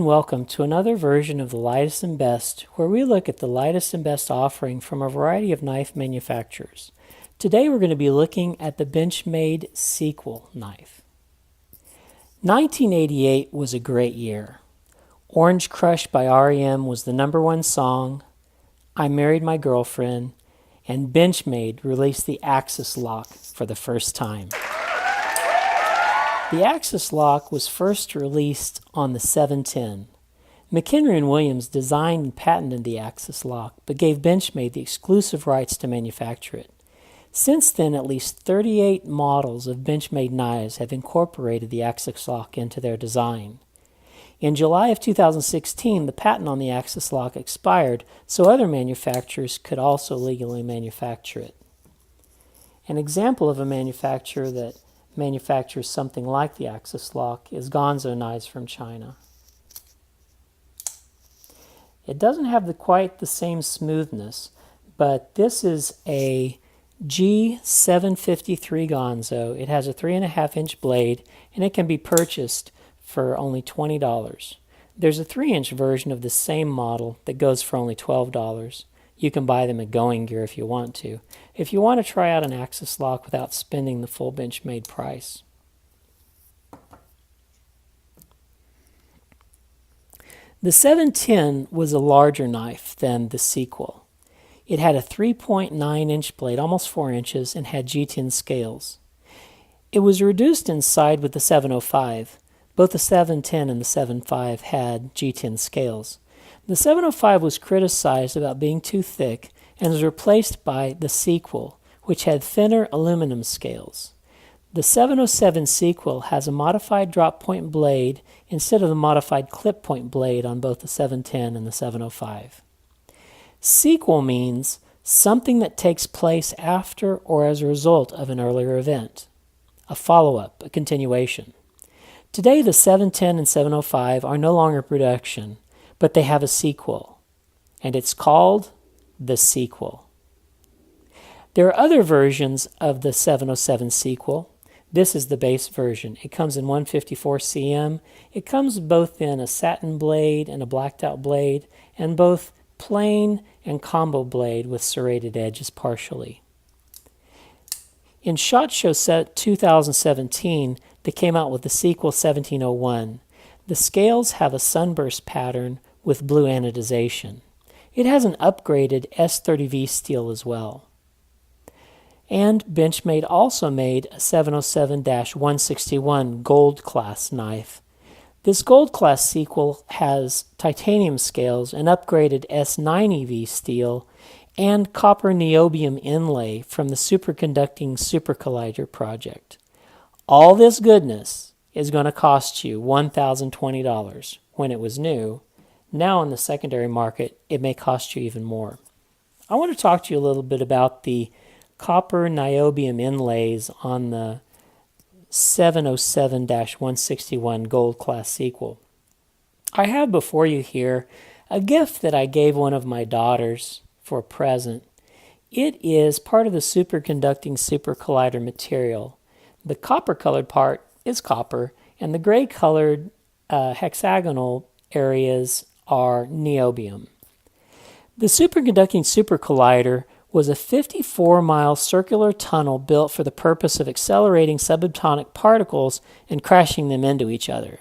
welcome to another version of the Lightest and Best, where we look at the lightest and best offering from a variety of knife manufacturers. Today we're going to be looking at the Benchmade Sequel knife. 1988 was a great year. Orange Crush by REM was the #1 song, I Married My Girlfriend, and Benchmade released the Axis Lock for the first time. The Axis Lock was first released on the 710. McHenry & Williams designed and patented the Axis Lock, but gave Benchmade the exclusive rights to manufacture it. Since then, at least 38 models of Benchmade knives have incorporated the Axis Lock into their design. In July of 2016, the patent on the Axis Lock expired, so other manufacturers could also legally manufacture it. An example of a manufacturer that manufactures something like the Axis Lock is Gonzo Knives from China. It doesn't have quite the same smoothness, but this is a G753 Gonzo. It has a 3.5-inch blade, and it can be purchased for only $20. There's a 3-inch version of the same model that goes for only $12. You can buy them at Going Gear if you want to. If you want to try out an Axis Lock without spending the full Benchmade price. The 710 was a larger knife than the Sequel. It had a 3.9-inch blade, almost 4 inches, and had G10 scales. It was reduced inside with the 705. Both the 710 and the 75 had G10 scales. The 705 was criticized about being too thick and was replaced by the Sequel, which had thinner aluminum scales. The 707 Sequel has a modified drop point blade instead of the modified clip point blade on both the 710 and the 705. Sequel means something that takes place after or as a result of an earlier event, a follow-up, a continuation. Today the 710 and 705 are no longer in production, but they have a sequel, and it's called the Sequel. There are other versions of the 707 Sequel. This is the base version. It comes in 154 cm. It comes both in a satin blade and a blacked out blade, and both plain and combo blade with serrated edges partially. In SHOT Show Set 2017, they came out with the Sequel 1701. The scales have a sunburst pattern with blue anodization. It has an upgraded S30V steel as well. And Benchmade also made a 707-161 Gold Class knife. This Gold Class Sequel has titanium scales, an upgraded S90V steel, and copper niobium inlay from the Superconducting Super Collider project. All this goodness is going to cost you $1,020 when it was new. Now in the secondary market, it may cost you even more. I want to talk to you a little bit about the copper niobium inlays on the 707-161 Gold Class Sequel. I have before you here a gift that I gave one of my daughters for a present. It is part of the Superconducting Super Collider material. The copper-colored part is copper, and the gray-colored hexagonal areas are niobium. The Superconducting Super Collider was a 54-mile circular tunnel built for the purpose of accelerating subatomic particles and crashing them into each other.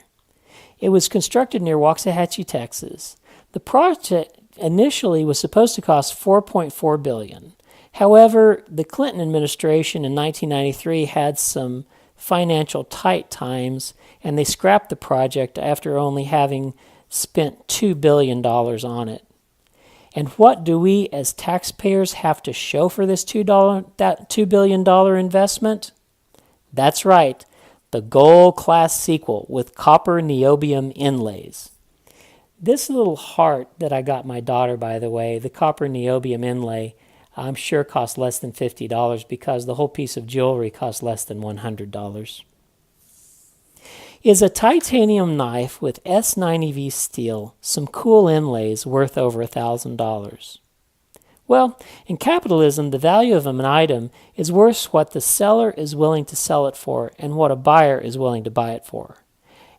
It was constructed near Waxahachie, Texas. The project initially was supposed to cost $4.4 billion. However, the Clinton administration in 1993 had some financial tight times, and they scrapped the project after only having spent $2 billion on it. And what do we as taxpayers have to show for this $2 billion investment? That's right, the Gold Class Sequel with copper niobium inlays. This little heart that I got my daughter, by the way, the copper niobium inlay, I'm sure cost less than $50 because the whole piece of jewelry cost less than $100. Is a titanium knife with S90V steel, some cool inlays worth over $1,000? Well, in capitalism, the value of an item is worth what the seller is willing to sell it for and what a buyer is willing to buy it for.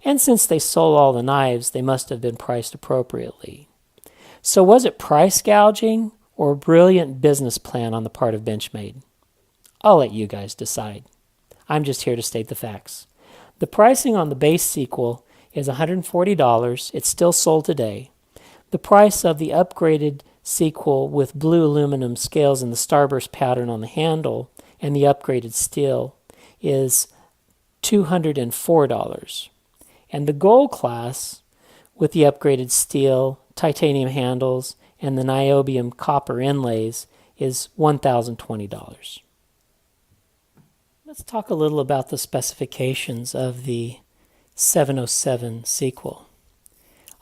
And since they sold all the knives, they must have been priced appropriately. So was it price gouging or a brilliant business plan on the part of Benchmade? I'll let you guys decide. I'm just here to state the facts. The pricing on the base sequel is $140. It's still sold today. The price of the upgraded sequel with blue aluminum scales and the starburst pattern on the handle and the upgraded steel is $204. And the gold class with the upgraded steel, titanium handles, and the niobium copper inlays is $1,020. Let's talk a little about the specifications of the 707 sequel.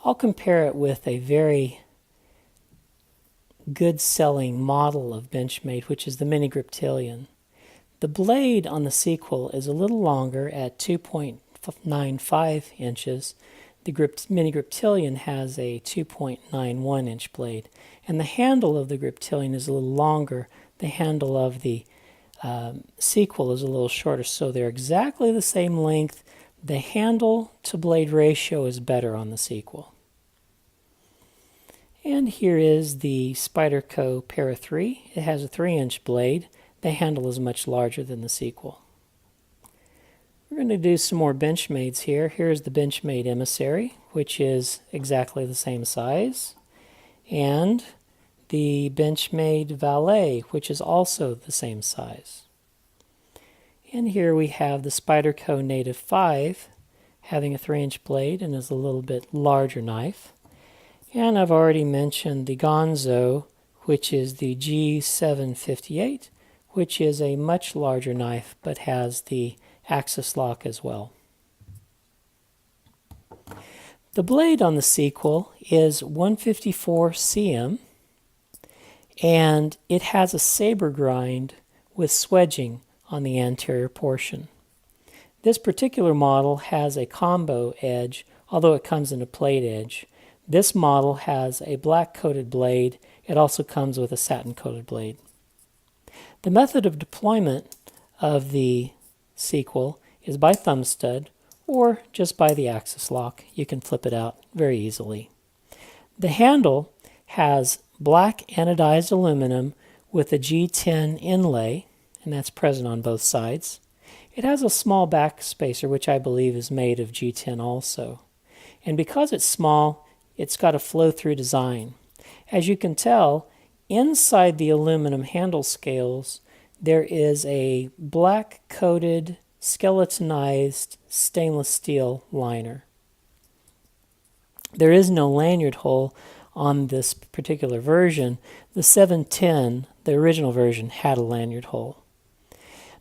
I'll compare it with a very good-selling model of Benchmade, which is the Mini Griptilian. The blade on the sequel is a little longer at 2.95 inches. The Mini Griptilian has a 2.91 inch blade, and the handle of the Griptilian is a little longer. The handle of the sequel is a little shorter, so they're exactly the same length. The handle to blade ratio is better on the sequel. And here is the Spyderco Para 3. It has a 3-inch blade. The handle is much larger than the sequel. We're going to do some more Benchmades here. Here's the Benchmade Emissary, which is exactly the same size. And the Benchmade Valet, which is also the same size. And here we have the Spyderco Native 5, having a 3-inch blade and is a little bit larger knife. And I've already mentioned the Gonzo, which is the G758, which is a much larger knife but has the axis lock as well. The blade on the sequel is 154 cm, and it has a saber grind with swedging on the anterior portion. This particular model has a combo edge, although it comes in a plate edge. This model has a black coated blade. It also comes with a satin coated blade. The method of deployment of the sequel is by thumb stud or just by the axis lock. You can flip it out very easily. The handle has black anodized aluminum with a G10 inlay, and that's present on both sides. It has a small back spacer, which I believe is made of G10 also. And because it's small, it's got a flow-through design. As you can tell, inside the aluminum handle scales, there is a black-coated, skeletonized stainless steel liner. There is no lanyard hole on this particular version. The 710, the original version, had a lanyard hole.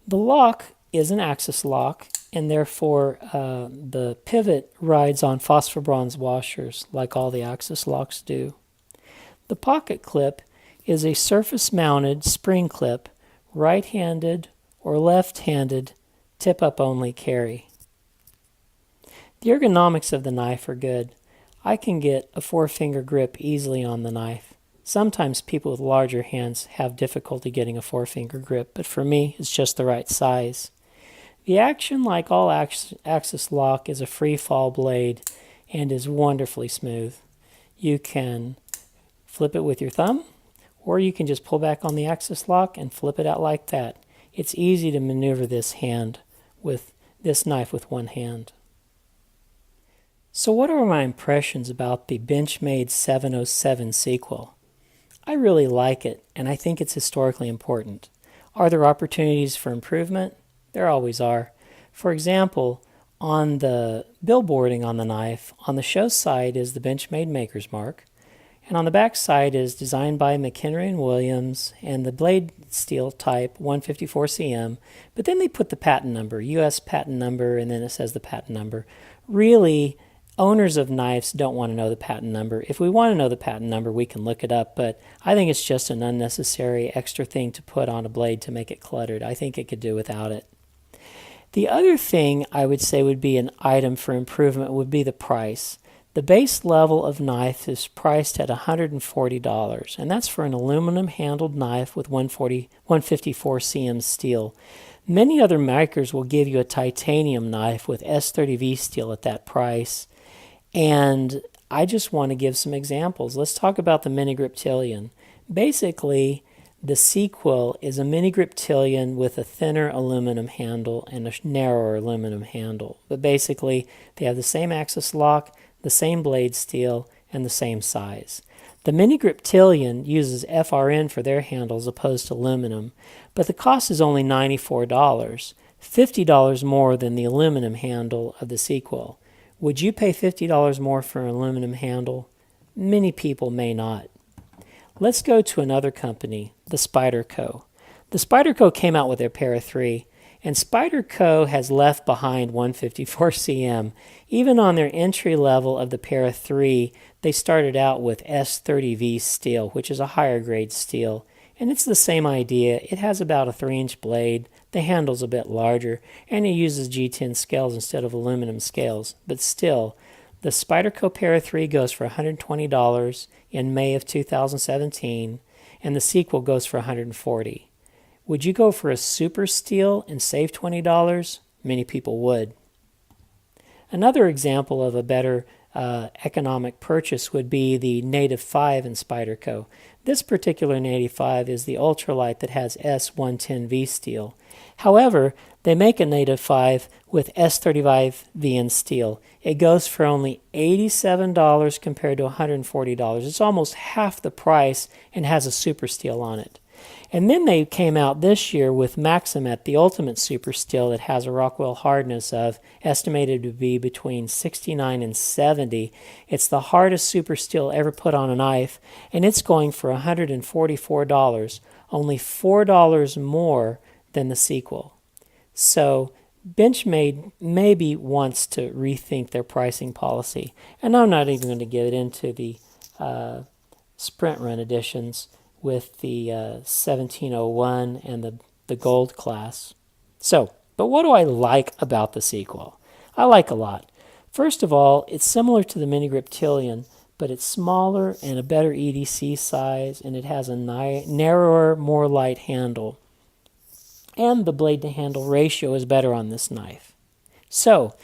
The lock is an axis lock, and therefore the pivot rides on phosphor bronze washers like all the axis locks do. The pocket clip is a surface-mounted spring clip, right-handed or left-handed, tip-up only carry. The ergonomics of the knife are good. I can get a 4-finger grip easily on the knife. Sometimes people with larger hands have difficulty getting a 4-finger grip, but for me, it's just the right size. The action, like all axis lock, is a free fall blade and is wonderfully smooth. You can flip it with your thumb, or you can just pull back on the axis lock and flip it out like that. It's easy to maneuver this knife with one hand. So what are my impressions about the Benchmade 707 sequel? I really like it, and I think it's historically important. Are there opportunities for improvement? There always are. For example, on the billboarding on the knife, on the show side is the Benchmade Maker's Mark, and on the back side is designed by McHenry & Williams and the blade steel type 154 cm, but then they put the patent number, US patent number, and then it says the patent number. Really, owners of knives don't want to know the patent number. If we want to know the patent number, we can look it up, but I think it's just an unnecessary extra thing to put on a blade to make it cluttered. I think it could do without it. The other thing I would say would be an item for improvement would be the price. The base level of knife is priced at $140, and that's for an aluminum handled knife with 154 cm steel. Many other makers will give you a titanium knife with S30V steel at that price, and I just want to give some examples. Let's talk about the mini griptilian. Basically, the sequel is a mini griptilian with a thinner aluminum handle and a narrower aluminum handle. But basically, they have the same axis lock, the same blade steel, and the same size. The mini griptilian uses FRN for their handles opposed to aluminum, but the cost is only $94, $50 more than the aluminum handle of the sequel. Would you pay $50 more for an aluminum handle? Many people may not. Let's go to another company, the Spyderco. The Spyderco came out with their Para 3, and Spyderco has left behind 154 cm. Even on their entry level of the Para 3, they started out with S30V steel, which is a higher grade steel. And it's the same idea. It has about a 3-inch blade, the handle's a bit larger, and it uses G10 scales instead of aluminum scales. But still, the Spyderco Para 3 goes for $120 in May of 2017, and the sequel goes for $140. Would you go for a super steel and save $20? Many people would. Another example of a better economic purchase would be the Native 5 in Spyderco. This particular Native 5 is the ultralight that has S110V steel. However, they make a Native 5 with S35VN steel. It goes for only $87 compared to $140. It's almost half the price and has a super steel on it. And then they came out this year with Maximet, the ultimate super steel that has a Rockwell hardness of estimated to be between 69 and 70. It's the hardest super steel ever put on a knife, and it's going for $144, only $4 more than the sequel. So Benchmade maybe wants to rethink their pricing policy. And I'm not even going to get into the sprint run editions with the 1701 and the gold class. But what do I like about the sequel? I like a lot. First of all, it's similar to the mini griptilian, but it's smaller and a better EDC size, and it has a narrower, more light handle. And the blade to handle ratio is better on this knife. So,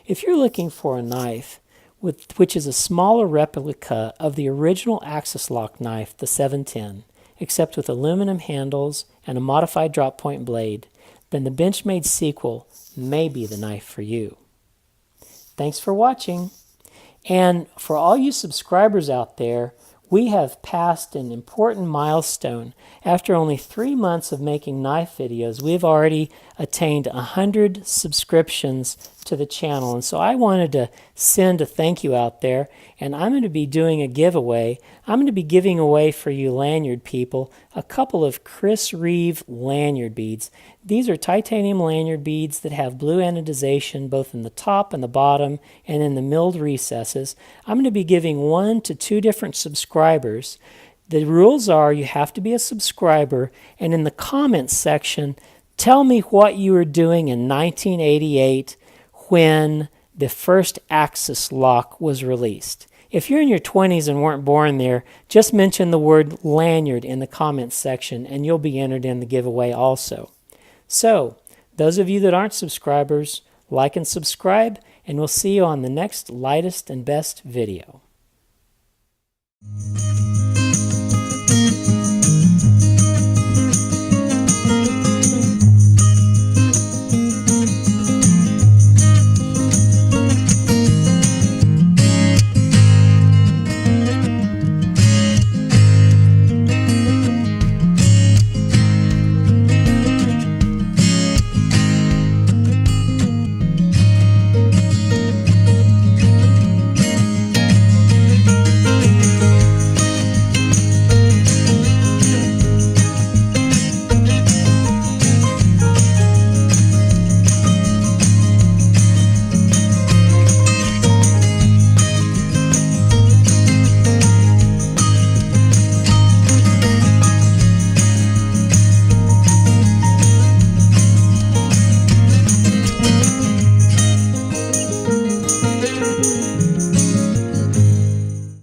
if you're looking for a knife which is a smaller replica of the original axis lock knife, the 710, except with aluminum handles and a modified drop point blade, then the Benchmade sequel may be the knife for you. Thanks for watching. And for all you subscribers out there, we have passed an important milestone. After only 3 months of making knife videos, we've already attained 100 subscriptions to the channel. And so I wanted to send a thank you out there, and I'm going to be doing a giveaway. I'm going to be giving away for you lanyard people a couple of Chris Reeve lanyard beads. These are titanium lanyard beads that have blue anodization both in the top and the bottom and in the milled recesses. I'm going to be giving 1 to 2 different subscribers. The rules are you have to be a subscriber, and in the comments section, tell me what you were doing in 1988 when the first axis lock was released. If you're in your 20s and weren't born there, just mention the word lanyard in the comments section and you'll be entered in the giveaway also. So, those of you that aren't subscribers, like and subscribe, and we'll see you on the next lightest and best video.